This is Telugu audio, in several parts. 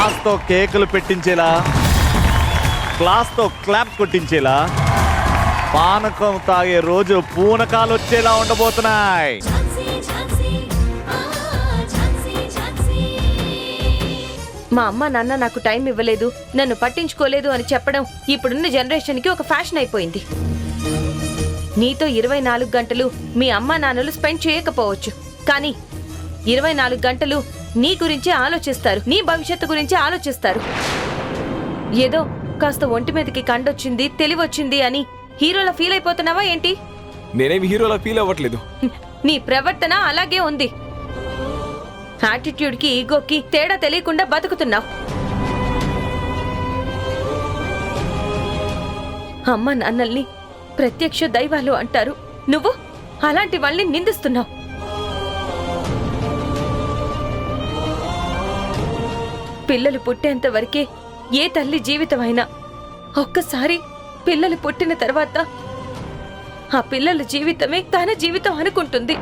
గ్లాస్తో కేకులు పెట్టించేలా, గ్లాస్తో క్లాప్ కొట్టించేలా, పానకం తాగే రోజు పూనకాలు వచ్చేలా ఉండబోతున్నాయి. మా అమ్మ నాన్న నాకు టైం ఇవ్వలేదు, నన్ను పట్టించుకోలేదు అని చెప్పడం ఇప్పుడున్న జనరేషన్కి ఒక ఫ్యాషన్ అయిపోయింది. నీతో 24 గంటలు మీ అమ్మా నాన్నలు స్పెండ్ చేయకపోవచ్చు, కానీ 24 గంటలు నీ గురించే ఆలోచిస్తారు, నీ భవిష్యత్తు గురించి ఆలోచిస్తారు. ఏదో కాస్త ఒంటి మీదకి కండొచ్చింది, తెలివొచ్చింది అని హీరోలా ఫీల్ అయిపోతున్నావా ఏంటి? నేనేమి హీరోలా ఫీల్ అవ్వట్లేదు. నీ ప్రవర్తన అలాగే ఉంది. యాటిట్యూడ్ కి ఈగోకి తేడా తెలియకుండా బతుకుతున్నావు. అమ్మ నాన్నల్ని ప్రత్యక్ష దైవాలు అంటారు, నువ్వు అలాంటి వాళ్ళని నిందిస్తున్నావు. పిల్లలు పుట్టేంత వరకే ఏ తల్లి జీవితమైనా, ఒక్కసారి పిల్లలు పుట్టిన తర్వాత ఆ పిల్లల జీవితమే తన జీవితం అనుకుంటుంది.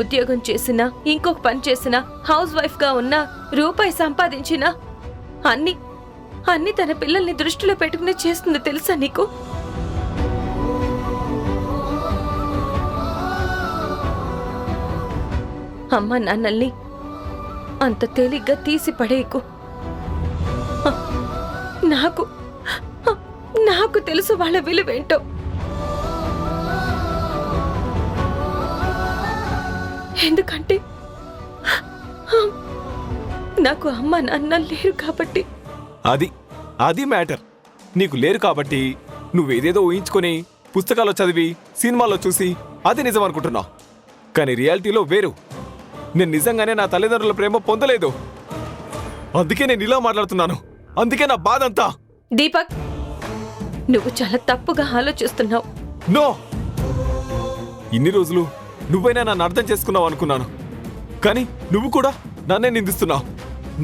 ఉద్యోగం చేసినా, ఇంకొక పని చేసినా, హౌస్ వైఫ్ గా ఉన్నా, రూపాయి సంపాదించినా అన్ని తన పిల్లల్ని దృష్టిలో పెట్టుకుని చేస్తుంది, తెలుసా నీకు? అమ్మ నాన్నల్ని అంత తేలిగ్గా తీసి పడేయకు. నాకు తెలుసు వాళ్ళ విలువేంటో. ఎందుకంటే నాకు అమ్మ నాన్న లేరు కాబట్టి. అది మ్యాటర్. నీకు లేరు కాబట్టి నువ్వేదేదో ఊహించుకొని పుస్తకాల్లో చదివి సినిమాల్లో చూసి అది నిజం అనుకుంటున్నావు. కానీ రియాలిటీలో వేరు. నేను నిజంగానే నా తల్లిదండ్రుల ప్రేమ పొందలేదు. అందుకే నేను ఇలా మాట్లాడుతున్నాను. అందుకే నా బాధ అంతా. దీపక్, నువ్వు చాలా తప్పుగా ఆలోచిస్తున్నావు. నో, ఇన్ని రోజులు నువ్వైనా నన్ను అర్థం చేసుకున్నావు అనుకున్నాను. కానీ నువ్వు కూడా నన్నే నిందిస్తున్నావు.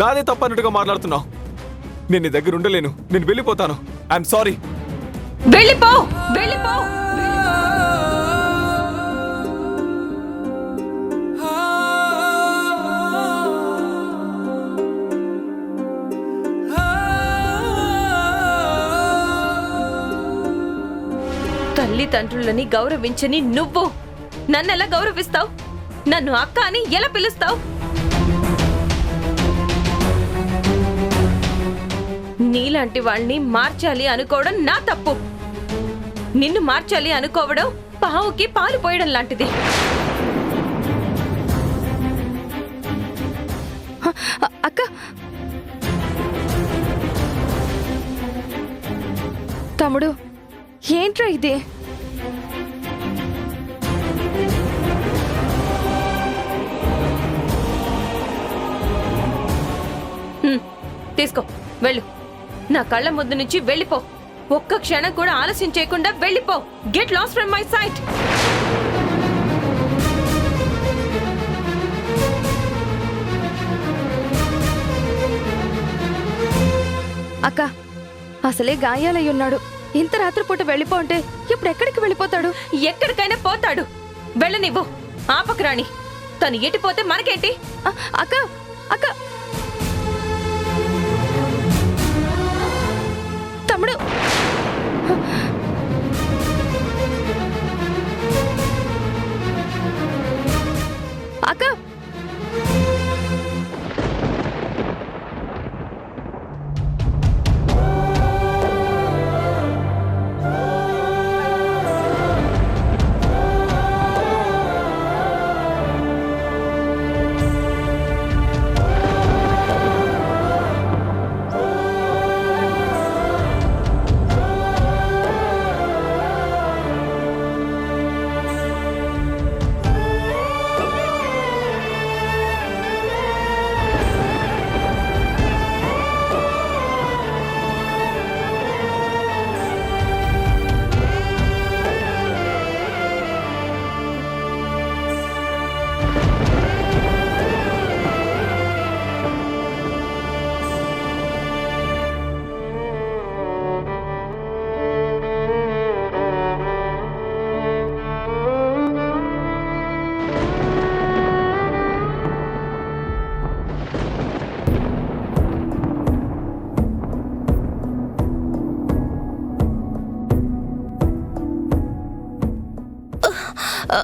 నాదే తప్పన్నట్టుగా మాట్లాడుతున్నావు. నేను నీ దగ్గర ఉండలేను. నేను వెళ్ళిపోతాను. I'm sorry. వెళ్ళిపో, వెళ్ళిపో. తల్లిదండ్రులని గౌరవించని నువ్వు నన్నెలా గౌరవిస్తావు? నన్ను అక్క అని ఎలా పిలుస్తావు? నీలాంటి వాళ్ళని మార్చాలి అనుకోవడం నా తప్పు. నిన్ను మార్చాలి అనుకోవడం పావుకి పాలు పోయడం లాంటిది. అక్క, తమ్ముడు, ఏంట్రా ఇది? తీసుకో, వెళ్ళు. నా కళ్ళ ముందు నుంచి వెళ్ళిపో. ఒక్క క్షణం కూడా ఆలస్యం చేయకుండా వెళ్ళిపో. Get lost from my sight. అక్క, అసలే గాయాలయ్యున్నాడు. ఇంత రాత్రిపూట వెళ్ళిపో అంటే ఇప్పుడు ఎక్కడికి వెళ్ళిపోతాడు? ఎక్కడికైనా పోతాడు. వెళ్ళనివ్వు. ఆపకరాణి. తను ఎటిపోతే మనకేంటి? అక్క, అక్క, తమ్ముడు. అక్క,